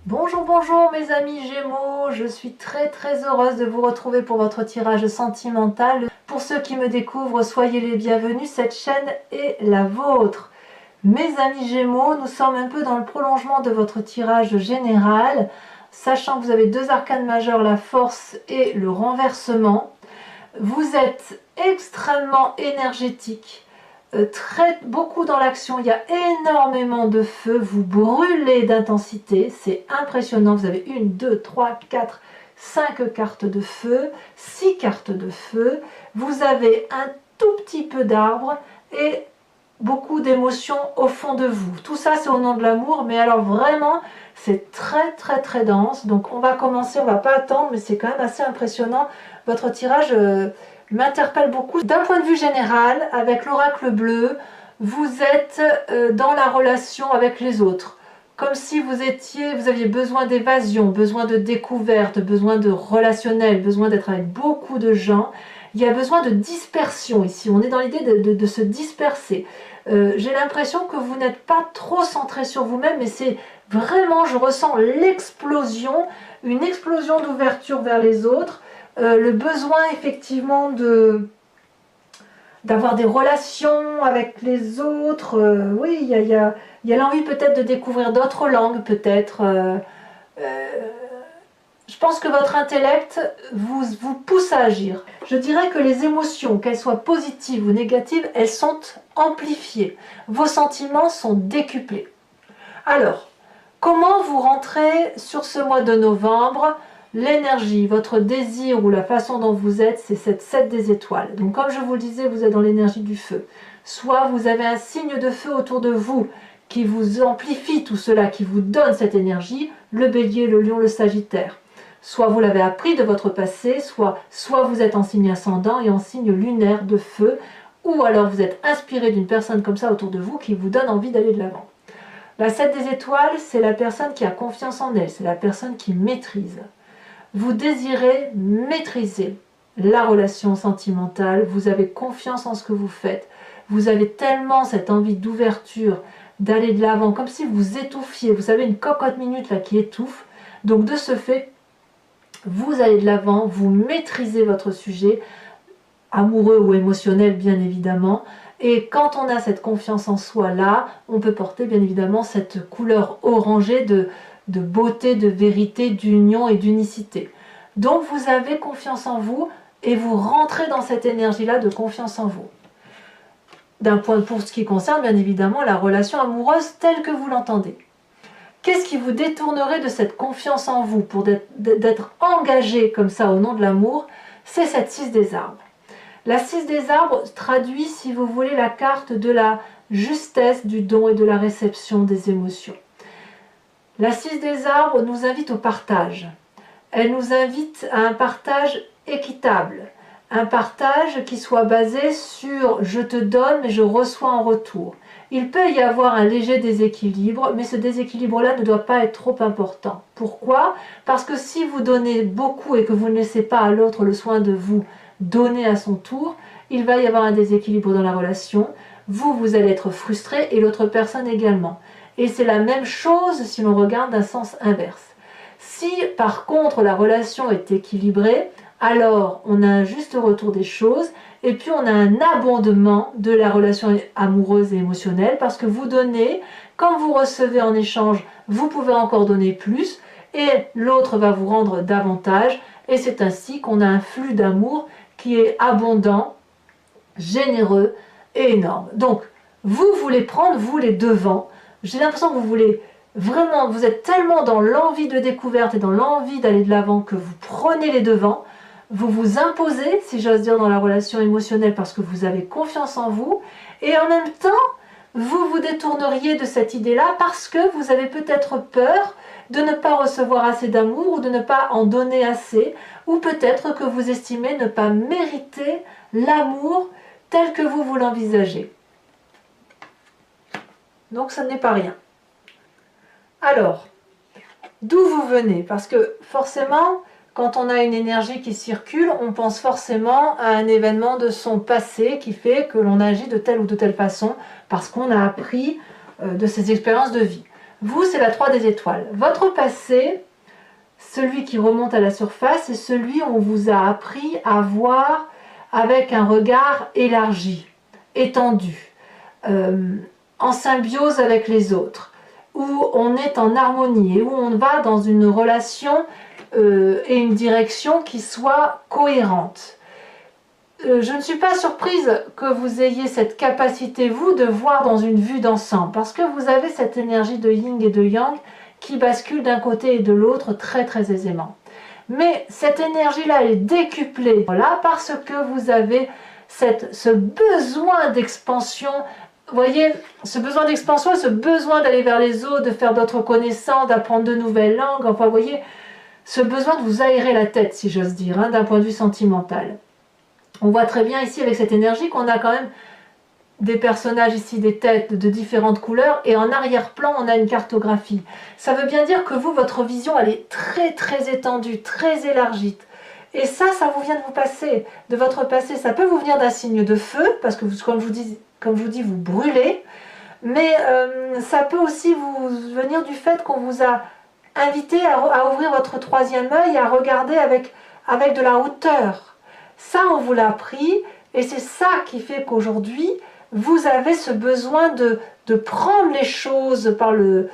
Bonjour, bonjour mes amis Gémeaux, je suis très heureuse de vous retrouver pour votre tirage sentimental. Pour ceux qui me découvrent, soyez les bienvenus, cette chaîne est la vôtre. Mes amis Gémeaux, nous sommes un peu dans le prolongement de votre tirage général, sachant que vous avez deux arcanes majeures, la force et le renversement. Vous êtes extrêmement énergétique. Beaucoup dans l'action, il y a énormément de feu, vous brûlez d'intensité, c'est impressionnant, vous avez 1, 2, 3, 4, 5 cartes de feu, 6 cartes de feu, vous avez un tout petit peu d'arbres et beaucoup d'émotions au fond de vous. Tout ça c'est au nom de l'amour, mais alors vraiment c'est très dense, donc on va commencer, on va pas attendre, mais c'est quand même assez impressionnant, votre tirage m'interpelle beaucoup. D'un point de vue général, avec l'oracle bleu, vous êtes dans la relation avec les autres. Comme si vous aviez besoin d'évasion, besoin de découverte, besoin de relationnel, besoin d'être avec beaucoup de gens. Il y a besoin de dispersion ici. On est dans l'idée de se disperser. J'ai l'impression que vous n'êtes pas trop centré sur vous-même, mais c'est vraiment, je ressens l'explosion, une explosion d'ouverture vers les autres. Le besoin effectivement d'avoir des relations avec les autres, oui, il y a l'envie peut-être de découvrir d'autres langues, peut-être. Je pense que votre intellect vous pousse à agir. Je dirais que les émotions, qu'elles soient positives ou négatives, elles sont amplifiées. Vos sentiments sont décuplés. Alors, comment vous rentrez sur ce mois de novembre? L'énergie, votre désir ou la façon dont vous êtes, c'est cette 7 des étoiles. Donc comme je vous le disais, vous êtes dans l'énergie du feu. Soit vous avez un signe de feu autour de vous qui vous amplifie tout cela, qui vous donne cette énergie, le bélier, le lion, le sagittaire. Soit vous l'avez appris de votre passé, soit vous êtes en signe ascendant et en signe lunaire de feu, ou alors vous êtes inspiré d'une personne comme ça autour de vous qui vous donne envie d'aller de l'avant. La 7 des étoiles, c'est la personne qui a confiance en elle, c'est la personne qui maîtrise. Vous désirez maîtriser la relation sentimentale, vous avez confiance en ce que vous faites, vous avez tellement cette envie d'ouverture, d'aller de l'avant, comme si vous étouffiez, vous savez, une cocotte minute là qui étouffe. Donc de ce fait, vous allez de l'avant, vous maîtrisez votre sujet, amoureux ou émotionnel bien évidemment, et quand on a cette confiance en soi là, on peut porter bien évidemment cette couleur orangée de beauté, de vérité, d'union et d'unicité. Donc vous avez confiance en vous et vous rentrez dans cette énergie-là de confiance en vous. Pour ce qui concerne bien évidemment la relation amoureuse telle que vous l'entendez. Qu'est-ce qui vous détournerait de cette confiance en vous pour d'être engagé comme ça au nom de l'amour? C'est cette 6 des arbres. La 6 des arbres traduit, si vous voulez, la carte de la justesse du don et de la réception des émotions. La 6 des arbres nous invite au partage. Elle nous invite à un partage équitable, un partage qui soit basé sur « je te donne mais je reçois en retour ». Il peut y avoir un léger déséquilibre, mais ce déséquilibre-là ne doit pas être trop important. Pourquoi? Parce que si vous donnez beaucoup et que vous ne laissez pas à l'autre le soin de vous donner à son tour, il va y avoir un déséquilibre dans la relation. Vous allez être frustré et l'autre personne également. Et c'est la même chose si l'on regarde d'un sens inverse. Si par contre la relation est équilibrée, alors on a un juste retour des choses et puis on a un abondement de la relation amoureuse et émotionnelle parce que vous donnez, quand vous recevez en échange, vous pouvez encore donner plus et l'autre va vous rendre davantage et c'est ainsi qu'on a un flux d'amour qui est abondant, généreux et énorme. Donc vous voulez prendre, vous, les devants. J'ai l'impression que vous voulez vraiment, vous êtes tellement dans l'envie de découverte et dans l'envie d'aller de l'avant que vous prenez les devants, vous vous imposez, si j'ose dire, dans la relation émotionnelle parce que vous avez confiance en vous, et en même temps, vous vous détourneriez de cette idée-là parce que vous avez peut-être peur de ne pas recevoir assez d'amour ou de ne pas en donner assez, ou peut-être que vous estimez ne pas mériter l'amour tel que vous l'envisagez. Donc ça n'est pas rien. Alors, d'où vous venez? Parce que forcément, quand on a une énergie qui circule, on pense forcément à un événement de son passé qui fait que l'on agit de telle ou de telle façon parce qu'on a appris de ses expériences de vie. Vous, c'est la 3 des étoiles. Votre passé, celui qui remonte à la surface, c'est celui où on vous a appris à voir avec un regard élargi, étendu, en symbiose avec les autres, où on est en harmonie et où on va dans une relation et une direction qui soit cohérente. Je ne suis pas surprise que vous ayez cette capacité, vous, de voir dans une vue d'ensemble, parce que vous avez cette énergie de yin et de yang qui bascule d'un côté et de l'autre très très aisément. Mais cette énergie-là, elle est décuplée voilà, parce que vous avez ce besoin d'expansion. Vous voyez, ce besoin d'expansion, ce besoin d'aller vers les autres, de faire d'autres connaissances, d'apprendre de nouvelles langues, enfin, vous voyez, ce besoin de vous aérer la tête, si j'ose dire, hein, d'un point de vue sentimental. On voit très bien ici avec cette énergie qu'on a quand même des personnages ici, des têtes de différentes couleurs, et en arrière-plan on a une cartographie. Ça veut bien dire que vous, votre vision, elle est très très étendue, très élargie. Et ça vous vient de vous passer, de votre passé. Ça peut vous venir d'un signe de feu, parce que comme je vous dis, vous brûlez, mais ça peut aussi vous venir du fait qu'on vous a invité à ouvrir votre troisième œil, à regarder avec de la hauteur. Ça, on vous l'a appris, et c'est ça qui fait qu'aujourd'hui, vous avez ce besoin de prendre les choses de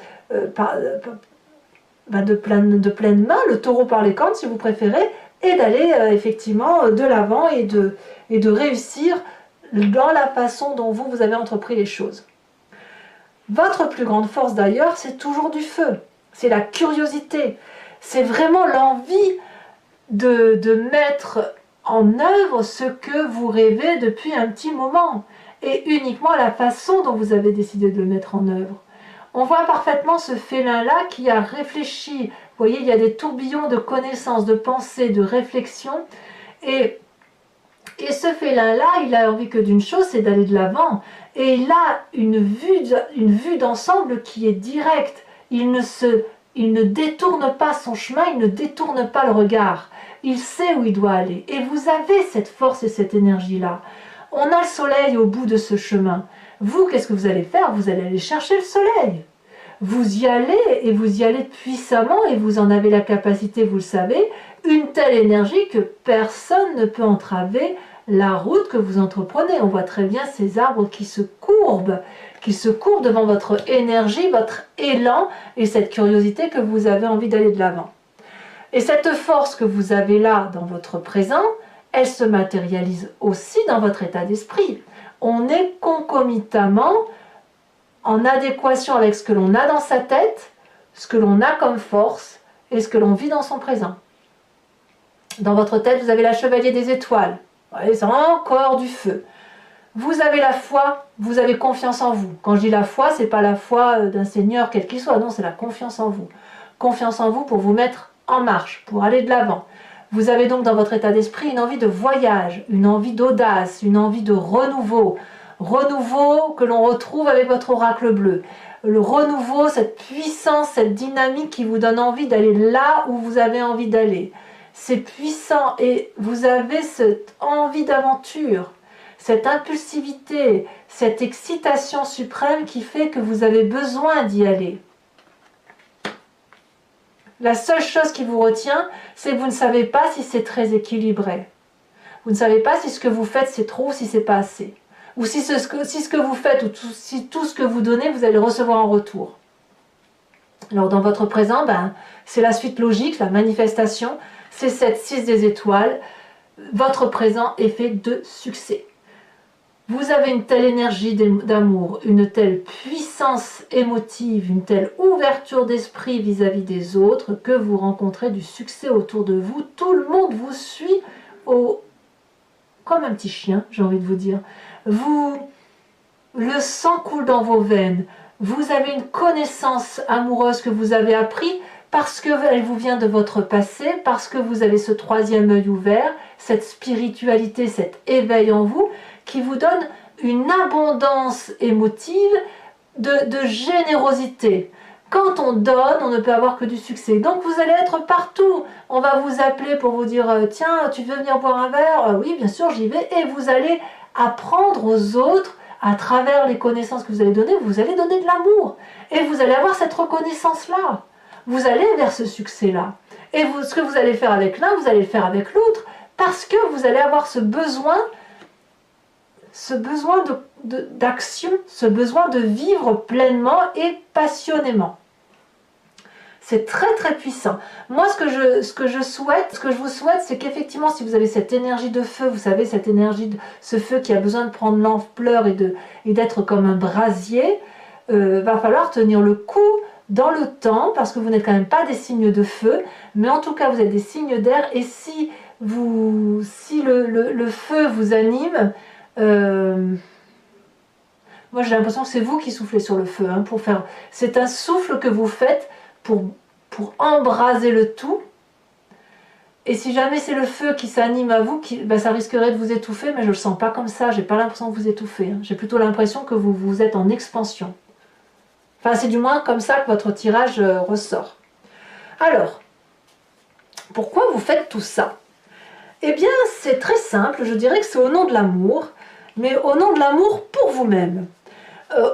pleine main, le taureau par les cornes si vous préférez, et d'aller effectivement de l'avant et de réussir dans la façon dont vous avez entrepris les choses. Votre plus grande force d'ailleurs, c'est toujours du feu, c'est la curiosité, c'est vraiment l'envie de mettre en œuvre ce que vous rêvez depuis un petit moment, et uniquement la façon dont vous avez décidé de le mettre en œuvre. On voit parfaitement ce félin-là qui a réfléchi. Vous voyez, il y a des tourbillons de connaissances, de pensées, de réflexions, et ce félin-là, il a envie que d'une chose, c'est d'aller de l'avant, et il a une vue d'ensemble qui est directe. Il ne détourne pas son chemin, il ne détourne pas le regard. Il sait où il doit aller. Et vous avez cette force et cette énergie-là. On a le soleil au bout de ce chemin. Vous, qu'est-ce que vous allez faire? Vous allez aller chercher le soleil. Vous y allez, et vous y allez puissamment, et vous en avez la capacité, vous le savez, une telle énergie que personne ne peut entraver la route que vous entreprenez. On voit très bien ces arbres qui se courbent devant votre énergie, votre élan, et cette curiosité que vous avez envie d'aller de l'avant. Et cette force que vous avez là dans votre présent, elle se matérialise aussi dans votre état d'esprit. On est concomitamment en adéquation avec ce que l'on a dans sa tête, ce que l'on a comme force et ce que l'on vit dans son présent. Dans votre tête, vous avez la chevalier des étoiles. C'est encore du feu. Vous avez la foi, vous avez confiance en vous. Quand je dis la foi, ce n'est pas la foi d'un seigneur quel qu'il soit, non, c'est la confiance en vous. Confiance en vous pour vous mettre en marche, pour aller de l'avant. Vous avez donc dans votre état d'esprit une envie de voyage, une envie d'audace, une envie de renouveau. Renouveau que l'on retrouve avec votre oracle bleu. Le renouveau, cette puissance, cette dynamique qui vous donne envie d'aller là où vous avez envie d'aller. C'est puissant et vous avez cette envie d'aventure, cette impulsivité, cette excitation suprême qui fait que vous avez besoin d'y aller. La seule chose qui vous retient, c'est que vous ne savez pas si c'est très équilibré. Vous ne savez pas si ce que vous faites c'est trop ou si c'est pas assez. Ou si ce que vous faites ou si tout ce que vous donnez, vous allez recevoir en retour. Alors dans votre présent, c'est la suite logique, la manifestation, c'est cette 6 des étoiles. Votre présent est fait de succès. Vous avez une telle énergie d'amour, une telle puissance émotive, une telle ouverture d'esprit vis-à-vis des autres que vous rencontrez du succès autour de vous. Tout le monde vous suit comme un petit chien, j'ai envie de vous dire. Le sang coule dans vos veines. Vous avez une connaissance amoureuse que vous avez appris parce qu'elle vous vient de votre passé, parce que vous avez ce troisième œil ouvert, cette spiritualité, cet éveil en vous, qui vous donne une abondance émotive de générosité. Quand on donne, on ne peut avoir que du succès. Donc vous allez être partout. On va vous appeler pour vous dire « Tiens, tu veux venir boire un verre ?» Oui, bien sûr, j'y vais. Et vous allez apprendre aux autres à travers les connaissances que vous allez donner de l'amour. Et vous allez avoir cette reconnaissance-là. Vous allez vers ce succès-là. Et ce que vous allez faire avec l'un, vous allez le faire avec l'autre, parce que vous allez avoir ce besoin d'action, ce besoin de vivre pleinement et passionnément. C'est très très puissant. Moi, ce que je vous souhaite, c'est qu'effectivement, si vous avez cette énergie de feu, vous savez, cette énergie, ce feu qui a besoin de prendre l'ampleur et d'être comme un brasier, va falloir tenir le coup dans le temps, parce que vous n'êtes quand même pas des signes de feu, mais en tout cas, vous êtes des signes d'air, et si le feu vous anime, moi j'ai l'impression que c'est vous qui soufflez sur le feu, hein, c'est un souffle que vous faites pour embraser le tout. Et si jamais c'est le feu qui s'anime à vous, ça risquerait de vous étouffer, mais je le sens pas comme ça, j'ai pas l'impression que vous étouffez, hein. J'ai plutôt l'impression que vous êtes en expansion. Enfin, c'est du moins comme ça que votre tirage ressort. Alors, pourquoi vous faites tout ça? Eh bien, c'est très simple, je dirais que c'est au nom de l'amour, mais au nom de l'amour pour vous-même.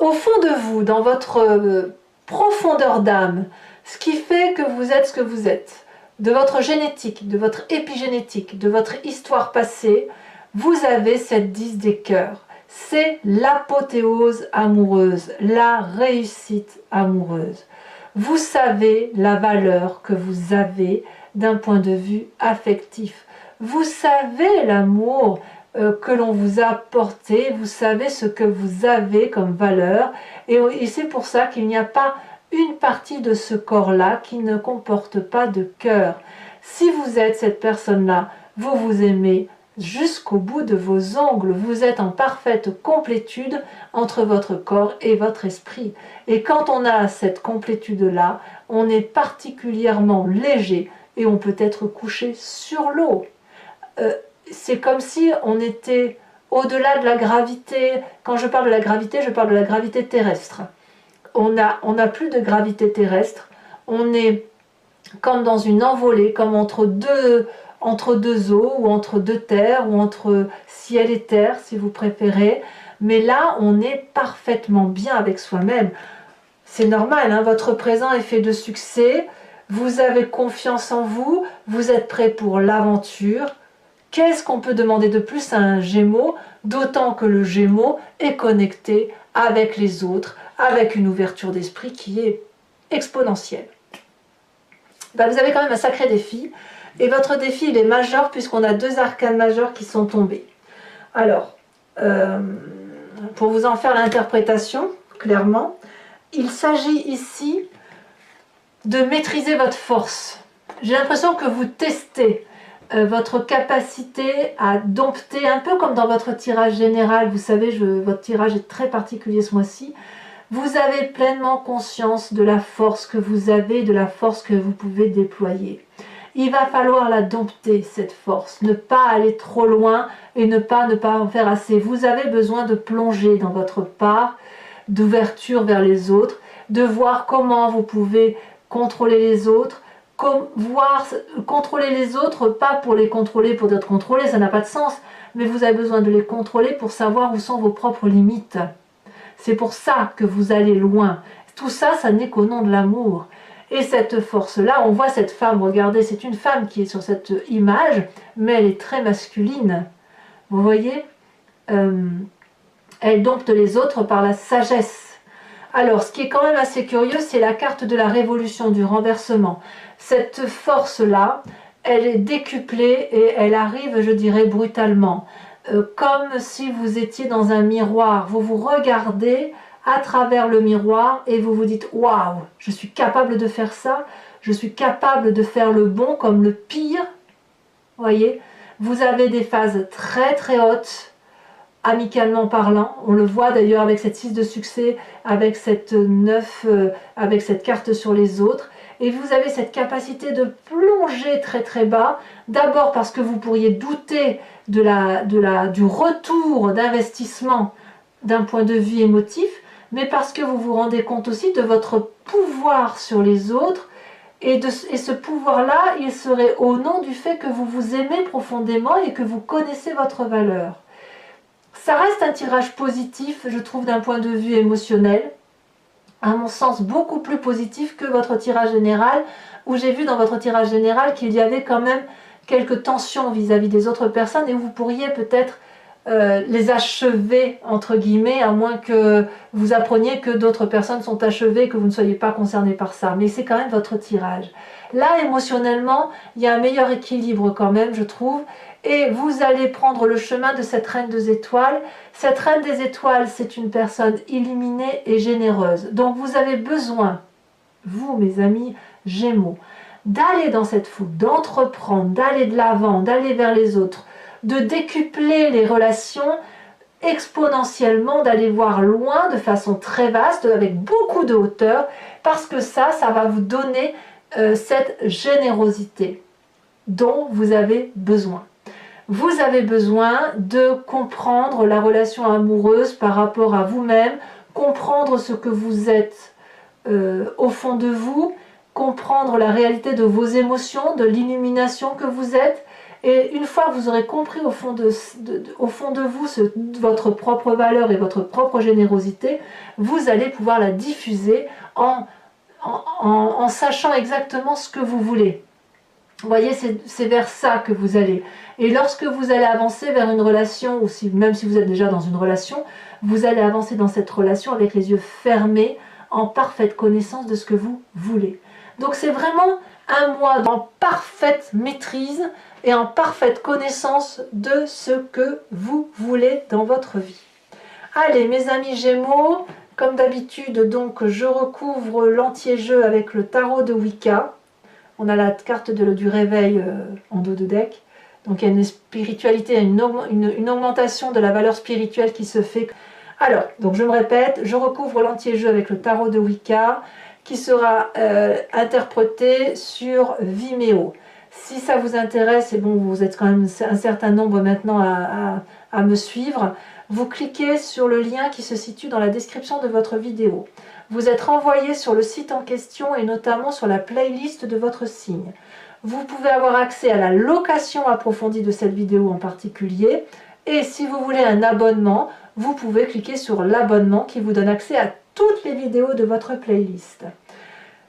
Au fond de vous, dans votre profondeur d'âme, ce qui fait que vous êtes ce que vous êtes, de votre génétique, de votre épigénétique, de votre histoire passée, vous avez cette 10 des cœurs. C'est l'apothéose amoureuse, la réussite amoureuse. Vous savez la valeur que vous avez d'un point de vue affectif. Vous savez l'amour que l'on vous a porté, vous savez ce que vous avez comme valeur, et c'est pour ça qu'il n'y a pas une partie de ce corps-là qui ne comporte pas de cœur. Si vous êtes cette personne-là, vous vous aimez jusqu'au bout de vos ongles, vous êtes en parfaite complétude entre votre corps et votre esprit. Et quand on a cette complétude-là, on est particulièrement léger et on peut être couché sur l'eau. C'est comme si on était au-delà de la gravité. Quand je parle de la gravité, je parle de la gravité terrestre. On n'a plus de gravité terrestre. On est comme dans une envolée, comme entre deux eaux, ou entre deux terres, ou entre ciel et terre, si vous préférez. Mais là, on est parfaitement bien avec soi-même. C'est normal, hein, votre présent est fait de succès. Vous avez confiance en vous. Vous êtes prêt pour l'aventure. Qu'est-ce qu'on peut demander de plus à un Gémeaux, d'autant que le Gémeaux est connecté avec les autres, avec une ouverture d'esprit qui est exponentielle. Ben, vous avez quand même un sacré défi, et votre défi il est majeur puisqu'on a 2 arcanes majeurs qui sont tombés. Alors, pour vous en faire l'interprétation, clairement, il s'agit ici de maîtriser votre force. J'ai l'impression que vous testez votre capacité à dompter, un peu comme dans votre tirage général, vous savez, votre tirage est très particulier ce mois-ci, vous avez pleinement conscience de la force que vous avez, de la force que vous pouvez déployer. Il va falloir la dompter, cette force, ne pas aller trop loin et ne pas en faire assez. Vous avez besoin de plonger dans votre part, d'ouverture vers les autres, de voir comment vous pouvez contrôler les autres, contrôler les autres, pas pour les contrôler pour être contrôlé, ça n'a pas de sens, mais vous avez besoin de les contrôler pour savoir où sont vos propres limites. C'est pour ça que vous allez loin. Tout ça, ça n'est qu'au nom de l'amour. Et cette force-là, on voit cette femme, regardez, c'est une femme qui est sur cette image, mais elle est très masculine. Vous voyez, elle dompte les autres par la sagesse. Alors, ce qui est quand même assez curieux, c'est la carte de la révolution, du renversement. Cette force-là, elle est décuplée et elle arrive, je dirais, brutalement. Comme si vous étiez dans un miroir. Vous vous regardez à travers le miroir et vous vous dites « Waouh, je suis capable de faire ça, je suis capable de faire le bon comme le pire. » Voyez, vous avez des phases très très hautes, amicalement parlant. On le voit d'ailleurs avec cette 6 de succès, avec cette 9, avec cette carte sur les autres. Et vous avez cette capacité de plonger très très bas, d'abord parce que vous pourriez douter du retour d'investissement d'un point de vue émotif, mais parce que vous vous rendez compte aussi de votre pouvoir sur les autres, et ce pouvoir-là, il serait au nom du fait que vous vous aimez profondément et que vous connaissez votre valeur. Ça reste un tirage positif, je trouve, d'un point de vue émotionnel. À mon sens, beaucoup plus positif que votre tirage général, où j'ai vu dans votre tirage général qu'il y avait quand même quelques tensions vis-à-vis des autres personnes et où vous pourriez peut-être les achever, entre guillemets, à moins que vous appreniez que d'autres personnes sont achevées et que vous ne soyez pas concerné par ça. Mais c'est quand même votre tirage. Là, émotionnellement, il y a un meilleur équilibre quand même, je trouve. Et vous allez prendre le chemin de cette reine des étoiles. Cette reine des étoiles, c'est une personne illuminée et généreuse. Donc vous avez besoin, vous mes amis Gémeaux, d'aller dans cette foule, d'entreprendre, d'aller de l'avant, d'aller vers les autres, de décupler les relations exponentiellement, d'aller voir loin de façon très vaste, avec beaucoup de hauteur, parce que ça va vous donner cette générosité dont vous avez besoin. Vous avez besoin de comprendre la relation amoureuse par rapport à vous-même, comprendre ce que vous êtes au fond de vous, comprendre la réalité de vos émotions, de l'illumination que vous êtes. Et une fois que vous aurez compris au fond de vous votre propre valeur et votre propre générosité, vous allez pouvoir la diffuser en sachant exactement ce que vous voulez. Vous voyez, c'est vers ça que vous allez. Et lorsque vous allez avancer vers une relation, ou même si vous êtes déjà dans une relation, vous allez avancer dans cette relation avec les yeux fermés, en parfaite connaissance de ce que vous voulez. Donc c'est vraiment un mois en parfaite maîtrise et en parfaite connaissance de ce que vous voulez dans votre vie. Allez, mes amis Gémeaux, comme d'habitude, donc je recouvre l'entier-jeu avec le tarot de Wicca. On a la carte du réveil en dos de deck. Donc il y a une spiritualité, une augmentation de la valeur spirituelle qui se fait. Alors, donc je me répète, je recouvre l'entier-jeu avec le tarot de Wicca qui sera interprété sur Vimeo. Si ça vous intéresse, et bon, vous êtes quand même un certain nombre maintenant à me suivre, vous cliquez sur le lien qui se situe dans la description de votre vidéo. Vous êtes renvoyé sur le site en question et notamment sur la playlist de votre signe. Vous pouvez avoir accès à la location approfondie de cette vidéo en particulier. Et si vous voulez un abonnement, vous pouvez cliquer sur l'abonnement qui vous donne accès à toutes les vidéos de votre playlist.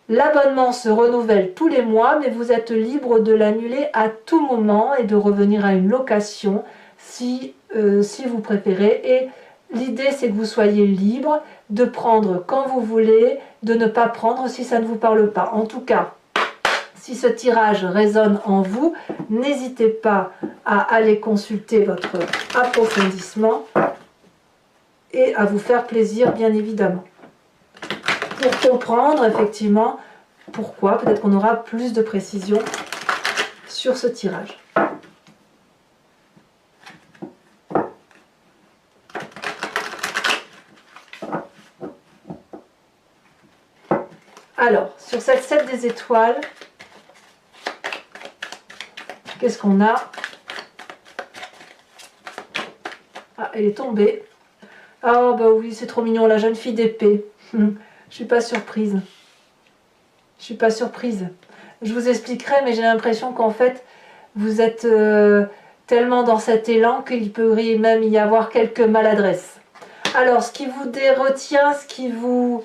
L'abonnement se renouvelle tous les mois, mais vous êtes libre de l'annuler à tout moment et de revenir à une location si vous préférez. Et l'idée, c'est que vous soyez libre de prendre quand vous voulez, de ne pas prendre si ça ne vous parle pas. En tout cas, si ce tirage résonne en vous, n'hésitez pas à aller consulter votre approfondissement et à vous faire plaisir, bien évidemment. Pour comprendre effectivement pourquoi, peut-être qu'on aura plus de précision sur ce tirage. Alors, sur cette 7 des étoiles, qu'est-ce qu'on a? Ah, elle est tombée. Ah, bah oui, c'est trop mignon, la jeune fille d'épée. Je suis pas surprise. Je suis pas surprise. Je vous expliquerai, mais j'ai l'impression qu'en fait, vous êtes tellement dans cet élan qu'il peut même y avoir quelques maladresses. Alors, ce qui vous retient, ce qui vous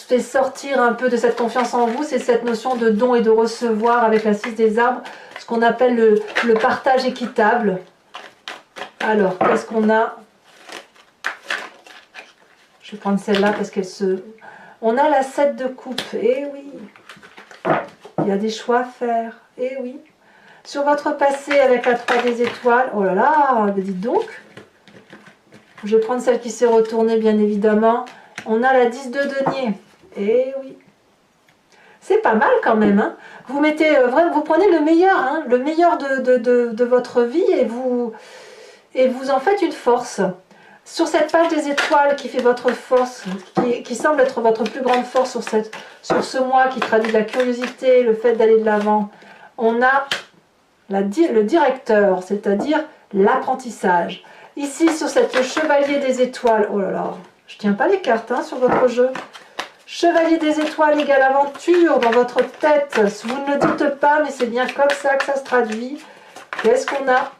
fait sortir un peu de cette confiance en vous, c'est cette notion de don et de recevoir avec la 6 des arbres, ce qu'on appelle le partage équitable. Alors, qu'est-ce qu'on a? Je vais prendre celle-là parce qu'elle se... On a la 7 de coupe. Eh oui, il y a des choix à faire. Eh oui. Sur votre passé avec la 3 des étoiles, oh là là, dites donc. Je vais prendre celle qui s'est retournée, bien évidemment. On a la 10 de denier. Eh oui. C'est pas mal quand même. Hein. Vous mettez, vous prenez le meilleur, hein, le meilleur de votre vie et vous en faites une force. Sur cette page des étoiles qui fait votre force, qui semble être votre plus grande force sur ce mois qui traduit la curiosité, le fait d'aller de l'avant, on a le directeur, c'est-à-dire l'apprentissage. Ici, sur cette chevalier des étoiles, oh là là, je tiens pas les cartes hein, sur votre jeu. Chevalier des étoiles égale aventure dans votre tête. Vous ne le dites pas, mais c'est bien comme ça que ça se traduit. Qu'est-ce qu'on a?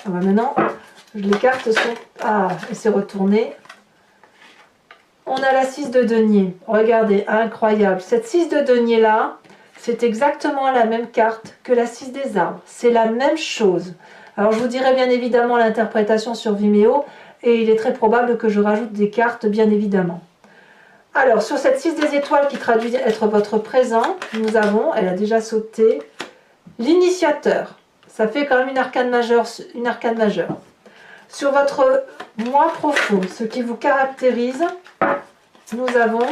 Ah bah maintenant, les cartes sont... Ah, elle s'est retournée. On a la 6 de denier. Regardez, incroyable. Cette 6 de denier là, c'est exactement la même carte que la 6 des arbres. C'est la même chose. Alors je vous dirai bien évidemment l'interprétation sur Vimeo et il est très probable que je rajoute des cartes bien évidemment. Alors sur cette 6 des étoiles qui traduit être votre présent, nous avons, elle a déjà sauté, l'initiateur. Ça fait quand même une arcane majeure. Sur votre moi profond, ce qui vous caractérise, nous avons,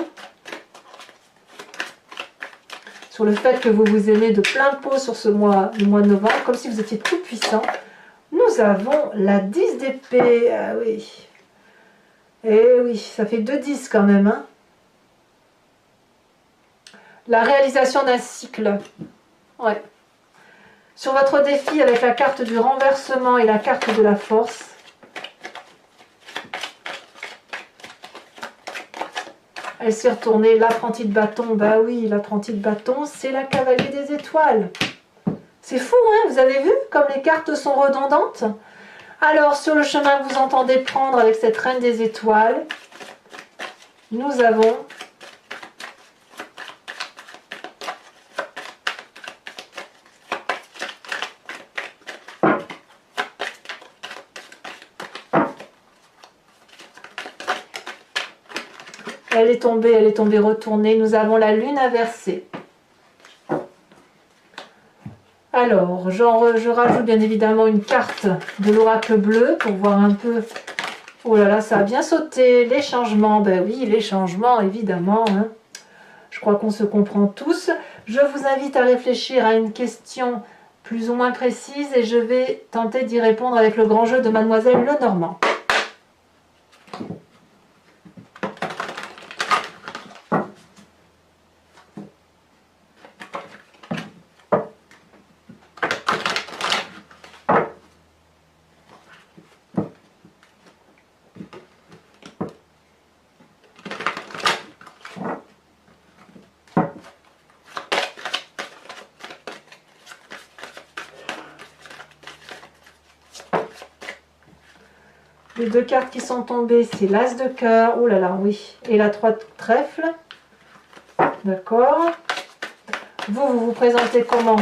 sur le fait que vous vous aimez de plein pot sur ce mois, le mois de novembre, comme si vous étiez tout puissant, nous avons la 10 d'épée. Ah oui. Et oui, ça fait 2 10 quand même. Hein. La réalisation d'un cycle. Ouais. Sur votre défi avec la carte du renversement et la carte de la force, elle s'est retournée, l'apprenti de bâton. Bah oui, l'apprenti de bâton, c'est la cavalier des étoiles. C'est fou, hein? Vous avez vu comme les cartes sont redondantes? Alors, sur le chemin que vous entendez prendre avec cette reine des étoiles, nous avons elle est tombée retournée. Nous avons la lune inversée. Alors, je rajoute bien évidemment une carte de l'oracle bleu pour voir un peu... Oh là là, ça a bien sauté. Les changements, ben oui, les changements, évidemment. Hein. Je crois qu'on se comprend tous. Je vous invite à réfléchir à une question plus ou moins précise et je vais tenter d'y répondre avec le grand jeu de Mademoiselle Lenormand. Les 2 cartes qui sont tombées, c'est l'As de cœur, oh là là, oui, et la 3 de trèfle. D'accord. Vous vous présentez comment?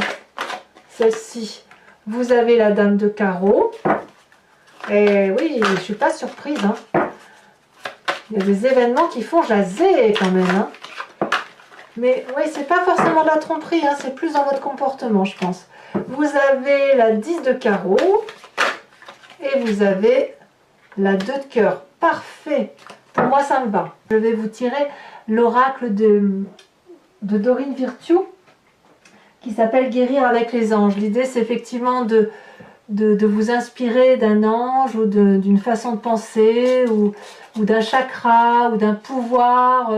Celle-ci, vous avez la dame de carreau. Et oui, je ne suis pas surprise. Hein. Il y a des événements qui font jaser quand même. Hein. Mais oui, c'est pas forcément de la tromperie, hein, c'est plus dans votre comportement, je pense. Vous avez la 10 de carreau. Et vous avez... la 2 de cœur, parfait. Pour moi, ça me va. Je vais vous tirer l'oracle de Dorine Virtue qui s'appelle Guérir avec les anges. L'idée, c'est effectivement de vous inspirer d'un ange ou d'une façon de penser ou d'un chakra ou d'un pouvoir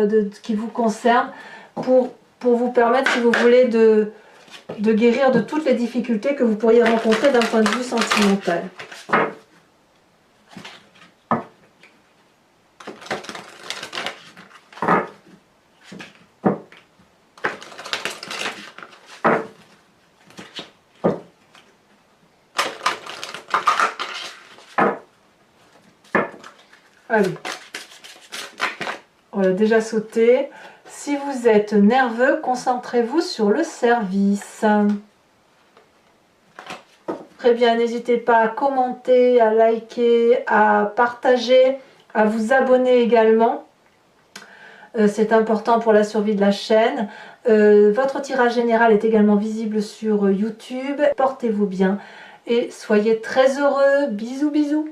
qui vous concerne pour vous permettre, si vous voulez, de guérir de toutes les difficultés que vous pourriez rencontrer d'un point de vue sentimental. Allez, on l'a déjà sauté. Si vous êtes nerveux, concentrez-vous sur le service. Très bien, n'hésitez pas à commenter, à liker, à partager, à vous abonner également. C'est important pour la survie de la chaîne. Votre tirage général est également visible sur YouTube. Portez-vous bien et soyez très heureux. Bisous, bisous.